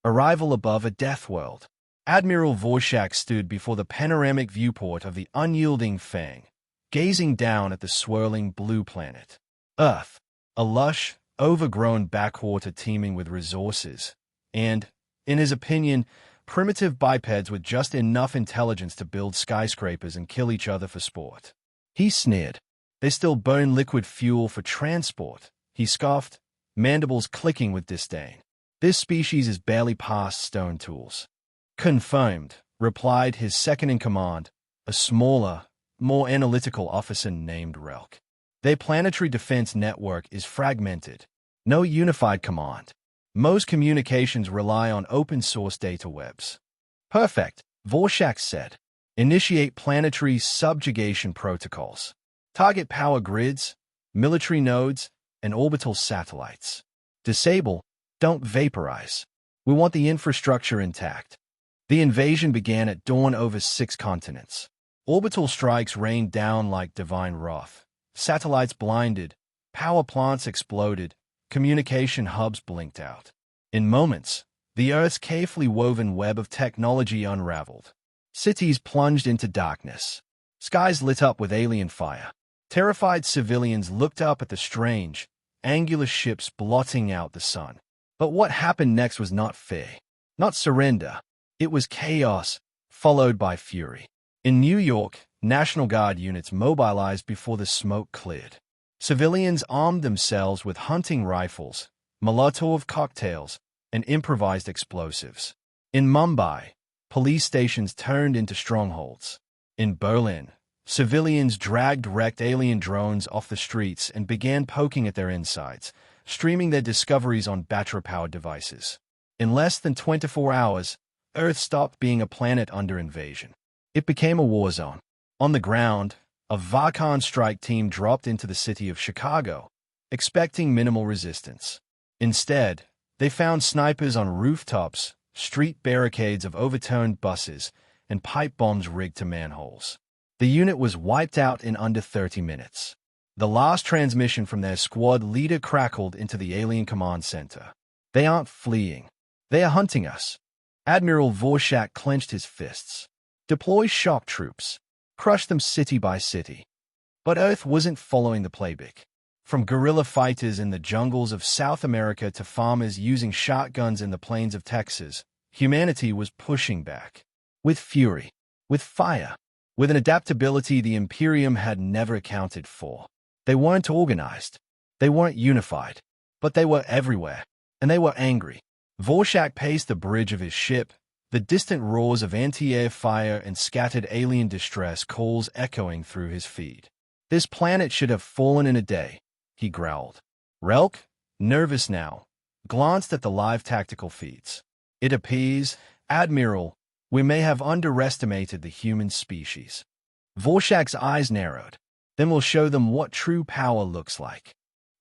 Arrival above a death world. Admiral Vorshak stood before the panoramic viewport of the unyielding Fang, gazing down at the swirling blue planet. Earth, a lush, overgrown backwater teeming with resources, and, in his opinion, primitive bipeds with just enough intelligence to build skyscrapers and kill each other for sport. He sneered. They still burn liquid fuel for transport, he scoffed, mandibles clicking with disdain. This species is barely past stone tools. Confirmed, replied his second-in-command, a smaller, more analytical officer named Relk. Their planetary defense network is fragmented. No unified command. Most communications rely on open-source data webs. Perfect, Vorshak said. Initiate planetary subjugation protocols. Target power grids, military nodes, and orbital satellites. Disable, don't vaporize. We want the infrastructure intact. The invasion began at dawn over 6 continents. Orbital strikes rained down like divine wrath. Satellites blinded, power plants exploded, communication hubs blinked out. In moments, the Earth's carefully woven web of technology unraveled. Cities plunged into darkness. Skies lit up with alien fire. Terrified civilians looked up at the strange, angular ships blotting out the sun. But what happened next was not fear, not surrender. It was chaos, followed by fury. In New York, National Guard units mobilized before the smoke cleared. Civilians armed themselves with hunting rifles, Molotov cocktails, and improvised explosives. In Mumbai, police stations turned into strongholds. In Berlin, civilians dragged wrecked alien drones off the streets and began poking at their insides, streaming their discoveries on battery-powered devices. In less than 24 hours, Earth stopped being a planet under invasion. It became a war zone. On the ground, a Varkan strike team dropped into the city of Chicago, expecting minimal resistance. Instead, they found snipers on rooftops, street barricades of overturned buses, and pipe bombs rigged to manholes. The unit was wiped out in under 30 minutes. The last transmission from their squad leader crackled into the alien command center. They aren't fleeing. They are hunting us. Admiral Vorshak clenched his fists. Deploy shock troops. Crush them city by city. But Earth wasn't following the playbook. From guerrilla fighters in the jungles of South America to farmers using shotguns in the plains of Texas, humanity was pushing back. With fury. With fire. With an adaptability the Imperium had never accounted for. They weren't organized. They weren't unified. But they were everywhere. And they were angry. Vorshak paced the bridge of his ship, the distant roars of anti-air fire and scattered alien distress calls echoing through his feed. This planet should have fallen in a day, he growled. Relk, nervous now, glanced at the live tactical feeds. It appears, Admiral, we may have underestimated the human species. Vorshak's eyes narrowed. Then we'll show them what true power looks like.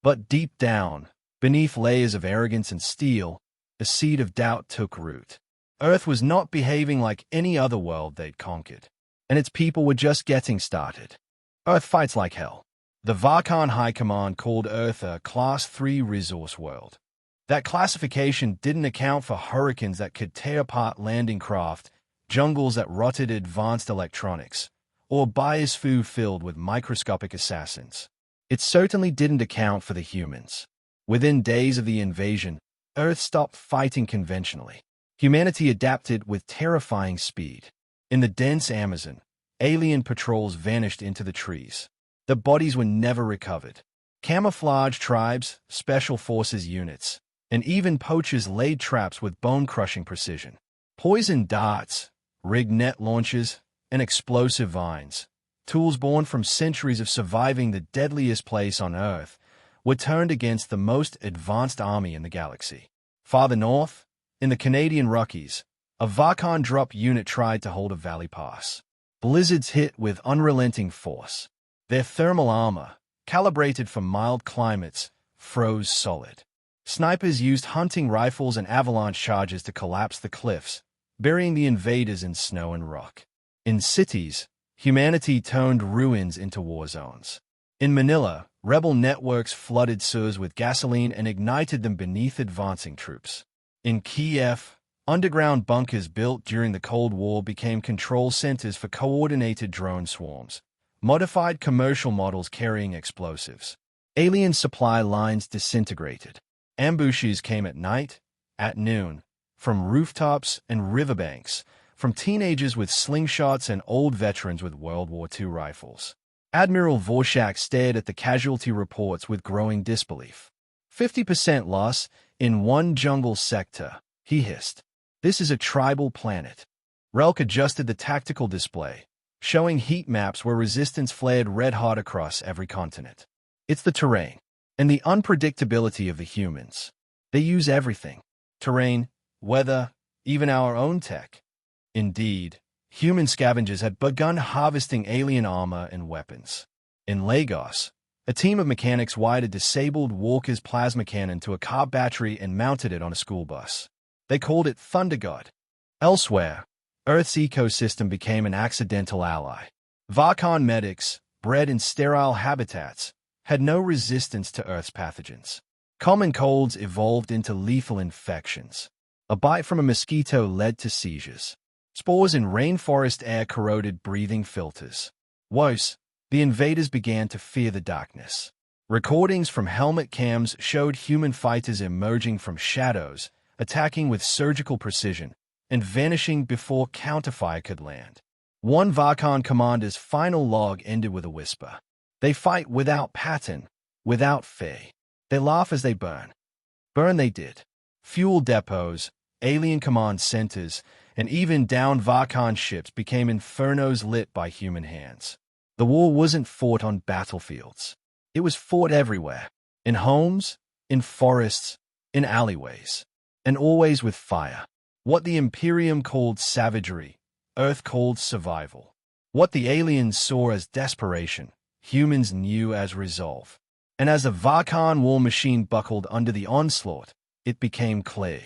But deep down, beneath layers of arrogance and steel, a seed of doubt took root. Earth was not behaving like any other world they'd conquered, and its people were just getting started. Earth fights like hell. The Varkan High Command called Earth a Class 3 resource world. That classification didn't account for hurricanes that could tear apart landing craft, jungles that rotted advanced electronics, or biosphere filled with microscopic assassins. It certainly didn't account for the humans. Within days of the invasion, Earth stopped fighting conventionally. Humanity adapted with terrifying speed. In the dense Amazon, alien patrols vanished into the trees. The bodies were never recovered. Camouflage tribes, special forces units, and even poachers laid traps with bone-crushing precision. Poison darts, rigged net launchers, and explosive vines, tools born from centuries of surviving the deadliest place on Earth, were turned against the most advanced army in the galaxy. Farther north, in the Canadian Rockies, a Varkan drop unit tried to hold a valley pass. Blizzards hit with unrelenting force. Their thermal armor, calibrated for mild climates, froze solid. Snipers used hunting rifles and avalanche charges to collapse the cliffs, burying the invaders in snow and rock. In cities, humanity turned ruins into war zones. In Manila, rebel networks flooded sewers with gasoline and ignited them beneath advancing troops. In Kiev, Underground bunkers built during the Cold War became control centers for coordinated drone swarms, modified commercial models carrying explosives. Alien supply lines disintegrated. Ambushes came at night, at noon, from rooftops and riverbanks, from teenagers with slingshots and old veterans with World War II rifles. Admiral Vorshak stared at the casualty reports with growing disbelief. 50% loss in one jungle sector, he hissed. This is a tribal planet. Relk adjusted the tactical display, showing heat maps where resistance flared red-hot across every continent. It's the terrain and the unpredictability of the humans. They use everything. Terrain, weather, even our own tech. Indeed, human scavengers had begun harvesting alien armor and weapons. In Lagos, a team of mechanics wired a disabled Walker's plasma cannon to a car battery and mounted it on a school bus. They called it Thunder God. Elsewhere, Earth's ecosystem became an accidental ally. Varkon medics, bred in sterile habitats, had no resistance to Earth's pathogens. Common colds evolved into lethal infections. A bite from a mosquito led to seizures. Spores in rainforest air corroded breathing filters. Worse, the invaders began to fear the darkness. Recordings from helmet cams showed human fighters emerging from shadows, attacking with surgical precision, and vanishing before counterfire could land. One Varkon commander's final log ended with a whisper. They fight without pattern, without fear. They laugh as they burn. Burn they did. Fuel depots, alien command centers, and even downed Varkon ships became infernos lit by human hands. The war wasn't fought on battlefields. It was fought everywhere. In homes, in forests, in alleyways. And always with fire. What the Imperium called savagery, Earth called survival. What the aliens saw as desperation, humans knew as resolve. And as the Varkon war machine buckled under the onslaught, it became clear.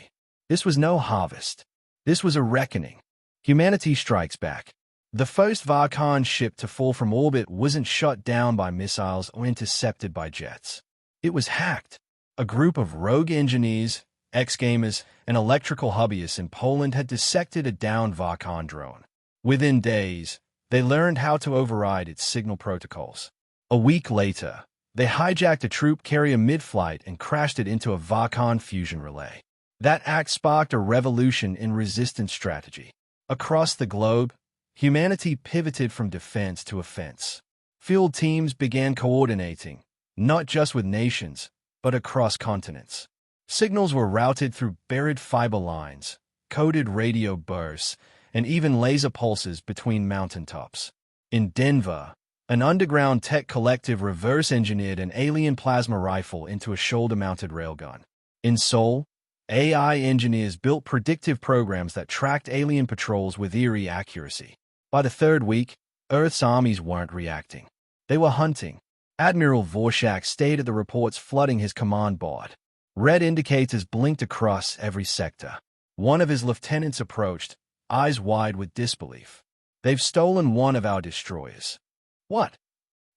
This was no harvest. This was a reckoning. Humanity strikes back. The first Varkon ship to fall from orbit wasn't shot down by missiles or intercepted by jets. It was hacked. A group of rogue engineers, ex-gamers, and electrical hobbyists in Poland had dissected a downed Varkon drone. Within days, they learned how to override its signal protocols. A week later, they hijacked a troop carrier mid-flight and crashed it into a Varkon fusion relay. That act sparked a revolution in resistance strategy. Across the globe, humanity pivoted from defense to offense. Field teams began coordinating, not just with nations, but across continents. Signals were routed through buried fiber lines, coded radio bursts, and even laser pulses between mountaintops. In Denver, an underground tech collective reverse-engineered an alien plasma rifle into a shoulder-mounted railgun. In Seoul, AI engineers built predictive programs that tracked alien patrols with eerie accuracy. By the third week, Earth's armies weren't reacting. They were hunting. Admiral Vorshak stared at the reports flooding his command board. Red indicators blinked across every sector. One of his lieutenants approached, eyes wide with disbelief. They've stolen one of our destroyers. What?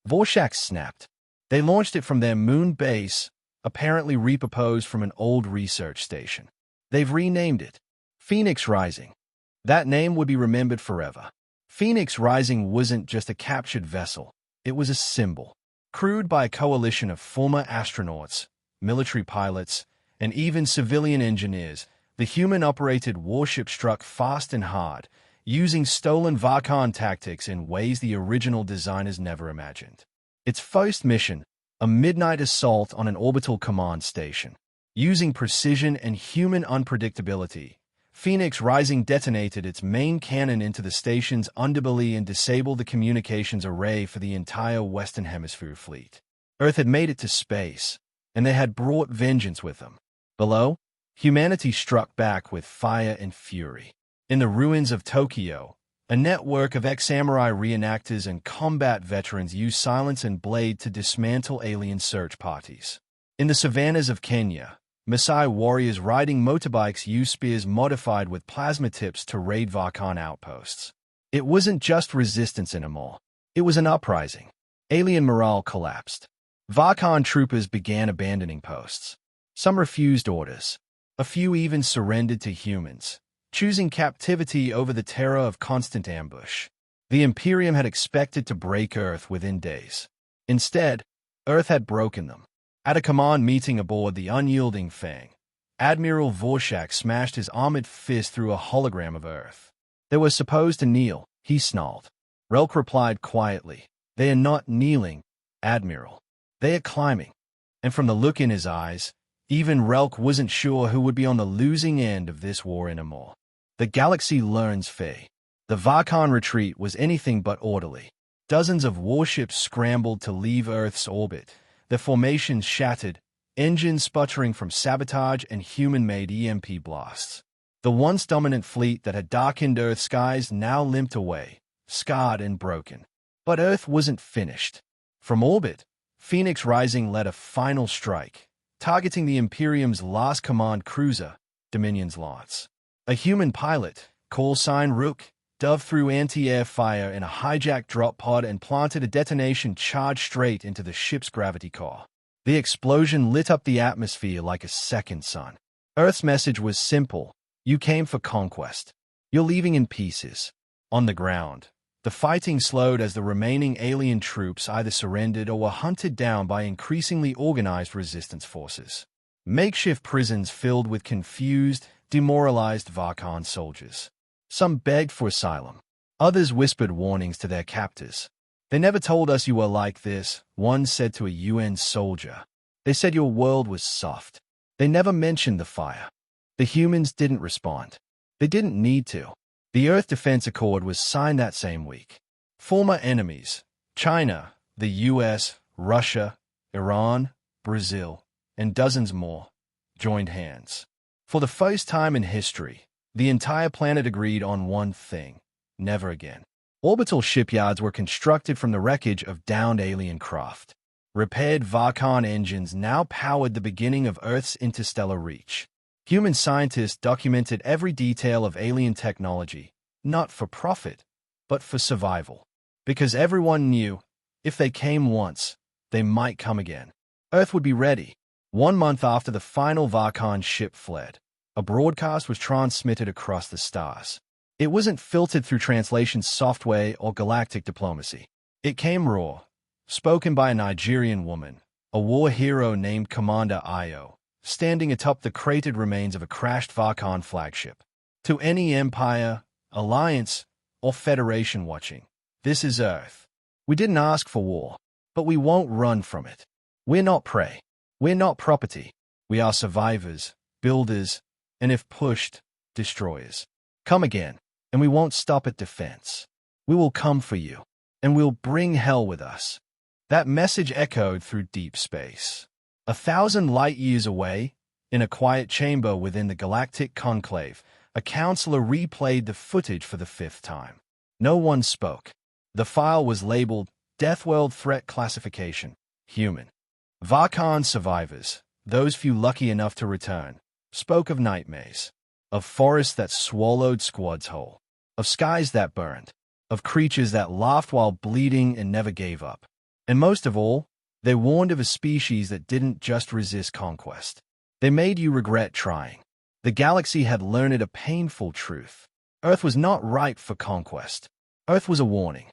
Vorshak snapped. They launched it from their moon base, apparently repurposed from an old research station. They've renamed it Phoenix Rising. That name would be remembered forever. Phoenix Rising wasn't just a captured vessel. It was a symbol, crewed by a coalition of former astronauts, military pilots, and even civilian engineers. The human-operated warship struck fast and hard, using stolen Varkon tactics in ways the original designers never imagined. Its first mission, a midnight assault on an orbital command station. Using precision and human unpredictability, Phoenix Rising detonated its main cannon into the station's underbelly and disabled the communications array for the entire Western Hemisphere fleet. Earth had made it to space, and they had brought vengeance with them. Below, humanity struck back with fire and fury. In the ruins of Tokyo, a network of ex-samurai reenactors and combat veterans used silence and blade to dismantle alien search parties. In the savannas of Kenya, Maasai warriors riding motorbikes used spears modified with plasma tips to raid Varkon outposts. It wasn't just resistance anymore. It was an uprising. Alien morale collapsed. Varkon troopers began abandoning posts. Some refused orders. A few even surrendered to humans, choosing captivity over the terror of constant ambush. The Imperium had expected to break Earth within days. Instead, Earth had broken them. At a command meeting aboard the unyielding Fang, Admiral Vorshak smashed his armored fist through a hologram of Earth. "They were supposed to kneel," he snarled. Relk replied quietly, "They are not kneeling, Admiral. They are climbing." And from the look in his eyes, even Relk wasn't sure who would be on the losing end of this war anymore. The galaxy learns Faye. The Varkan retreat was anything but orderly. Dozens of warships scrambled to leave Earth's orbit, their formations shattered, engines sputtering from sabotage and human-made EMP blasts. The once dominant fleet that had darkened Earth's skies now limped away, scarred and broken. But Earth wasn't finished. From orbit, Phoenix Rising led a final strike, targeting the Imperium's last command cruiser, Dominion's Lance. A human pilot, call sign Rook, dove through anti-air fire in a hijacked drop pod and planted a detonation charged straight into the ship's gravity core. The explosion lit up the atmosphere like a second sun. Earth's message was simple: you came for conquest. You're leaving in pieces. On the ground, the fighting slowed as the remaining alien troops either surrendered or were hunted down by increasingly organized resistance forces. Makeshift prisons filled with confused, demoralized Varkan soldiers. Some begged for asylum. Others whispered warnings to their captors. "They never told us you were like this," one said to a UN soldier. "They said your world was soft. They never mentioned the fire." The humans didn't respond. They didn't need to. The Earth Defense Accord was signed that same week. Former enemies, China, the US, Russia, Iran, Brazil, and dozens more, joined hands. For the first time in history, the entire planet agreed on one thing: never again. Orbital shipyards were constructed from the wreckage of downed alien craft. Repaired Varkan engines now powered the beginning of Earth's interstellar reach. Human scientists documented every detail of alien technology, not for profit, but for survival. Because everyone knew, if they came once, they might come again. Earth would be ready. 1 month after the final Varkan ship fled, a broadcast was transmitted across the stars. It wasn't filtered through translation software or galactic diplomacy. It came raw, spoken by a Nigerian woman, a war hero named Commander Io, standing atop the cratered remains of a crashed Varkan flagship. To any empire, alliance, or federation watching, this is Earth. We didn't ask for war, but we won't run from it. We're not prey. We're not property. We are survivors, builders, and if pushed, destroyers. Come again, and we won't stop at defense. We will come for you, and we'll bring hell with us. That message echoed through deep space. 1,000 light-years away, in a quiet chamber within the galactic conclave, a counselor replayed the footage for the 5th time. No one spoke. The file was labeled Deathworld Threat Classification, Human. Varkan survivors, those few lucky enough to return, spoke of nightmares, of forests that swallowed squads whole, of skies that burned, of creatures that laughed while bleeding and never gave up. And most of all, they warned of a species that didn't just resist conquest. They made you regret trying. The galaxy had learned a painful truth. Earth was not ripe for conquest. Earth was a warning.